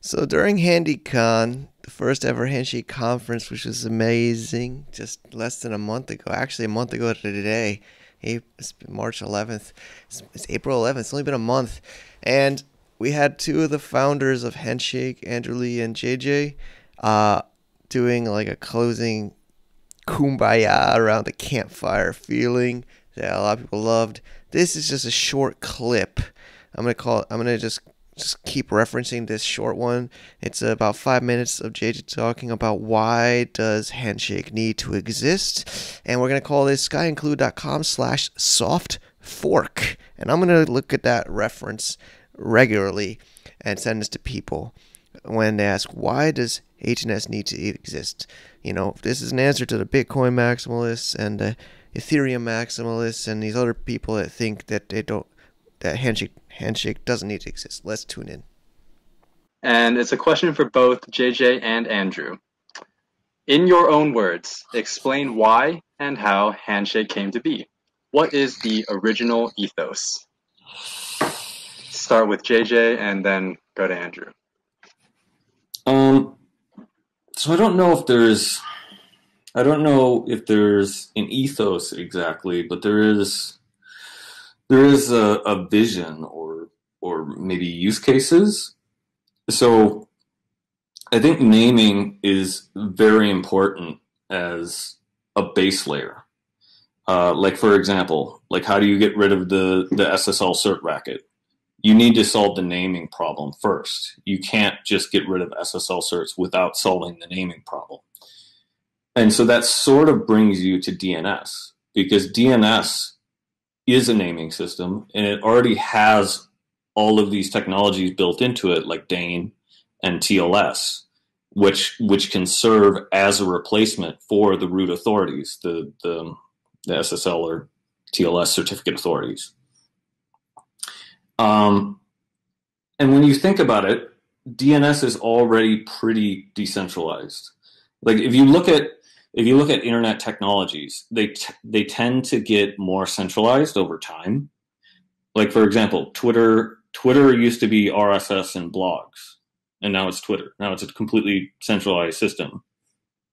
So during HandyCon, the first ever Handshake conference, which was amazing, just less than a month ago, actually a month ago to today, it's March 11th, it's April 11th, it's only been a month, and we had two of the founders of Handshake, Andrew Lee and JJ, uh, doing like a closing kumbaya around the campfire feeling that a lot of people loved. This is just a short clip. I'm gonna just keep referencing this short one. It's about 5 minutes of JJ talking about why does Handshake need to exist, and we're gonna call this skyinclude.com/soft fork, and I'm gonna look at that reference regularly and send this to people when they ask why does HNS need to exist. This is an answer to the Bitcoin maximalists and the Ethereum maximalists and these other people that think that they don't that handshake doesn't need to exist. Let's tune in. And it's a question for both JJ and Andrew. In your own words, explain why and how Handshake came to be. What is the original ethos? Start with JJ and then go to Andrew. So I don't know if there's an ethos exactly, but there is a vision or maybe use cases. So I think naming is very important as a base layer. Like for example, like how do you get rid of the SSL cert racket? You need to solve the naming problem first. You can't just get rid of SSL certs without solving the naming problem. And so that sort of brings you to DNS, because DNS is a naming system and it already has all of these technologies built into it, like DANE and TLS, which can serve as a replacement for the root authorities, the SSL or TLS certificate authorities. And when you think about it, DNS is already pretty decentralized. Like if you look at internet technologies, they tend to get more centralized over time. Like for example, Twitter used to be RSS and blogs, and now it's Twitter. Now it's a completely centralized system.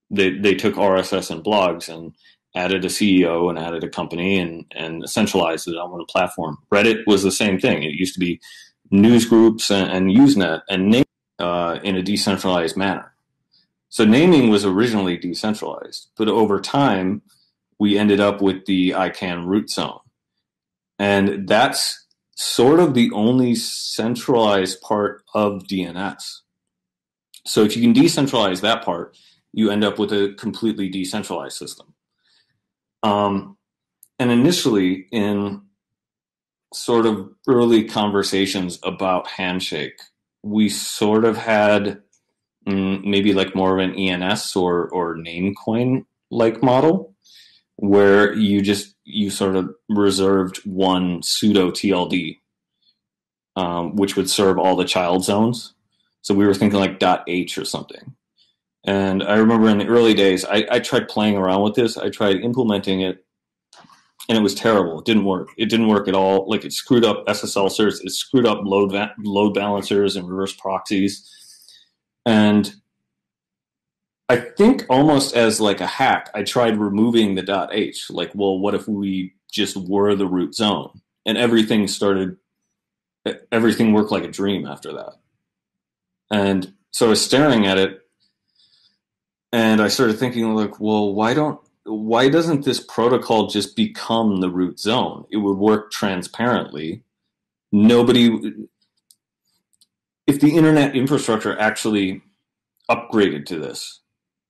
They took RSS and blogs and added a CEO and added a company and centralized it on one platform. Reddit was the same thing. It used to be news groups and Usenet and named in a decentralized manner. So naming was originally decentralized, but over time we ended up with the ICANN root zone. And that's sort of the only centralized part of DNS. So if you can decentralize that part, you end up with a completely decentralized system. And initially, in sort of early conversations about Handshake, we sort of had maybe like more of an ENS or Namecoin like model, where you sort of reserved one pseudo TLD, which would serve all the child zones. So we were thinking like .h or something. And I remember in the early days, I tried playing around with this. I tried implementing it, and it was terrible. It didn't work. It didn't work at all. Like it screwed up SSL certs. It screwed up load balancers and reverse proxies. And I think almost as like a hack, I tried removing the .h. Like, well, what if we just were the root zone? And everything worked like a dream after that. And so I was staring at it, and I started thinking, like, well, why doesn't this protocol just become the root zone? It would work transparently. If the internet infrastructure actually upgraded to this,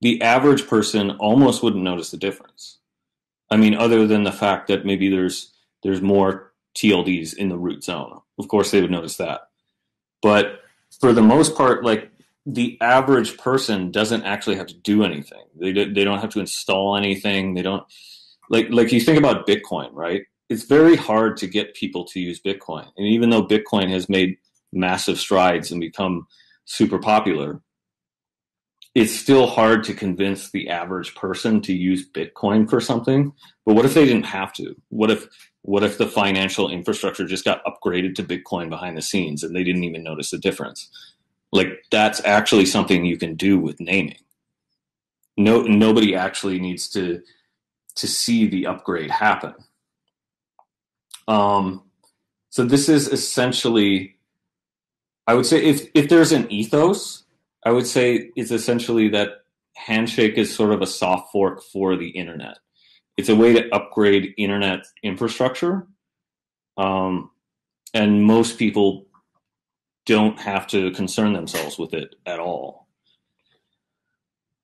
the average person almost wouldn't notice the difference. I mean, other than the fact that maybe there's more TLDs in the root zone. Of course, they would notice that. But for the most part, like, the average person doesn't actually have to do anything. They don't have to install anything. They don't like you think about Bitcoin, right? It's very hard to get people to use Bitcoin. And even though Bitcoin has made massive strides and become super popular, it's still hard to convince the average person to use Bitcoin for something. But what if they didn't have to? What if the financial infrastructure just got upgraded to Bitcoin behind the scenes and they didn't even notice the difference? Like that's actually something you can do with naming. Nobody actually needs to see the upgrade happen. So this is essentially, I would say, if there's an ethos, I would say it's essentially that Handshake is sort of a soft fork for the internet. It's a way to upgrade internet infrastructure, and most people don't have to concern themselves with it at all.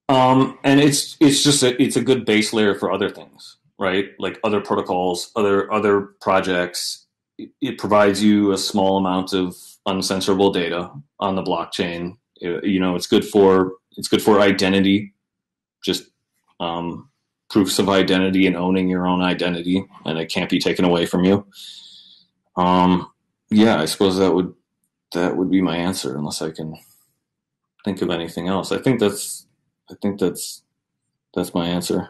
And it's just it's a good base layer for other things, right? Like other protocols, other projects. It provides you a small amount of uncensorable data on the blockchain. It's good for identity, just proofs of identity and owning your own identity, and it can't be taken away from you. Yeah, I suppose that would be my answer, unless I can think of anything else. I think that's my answer.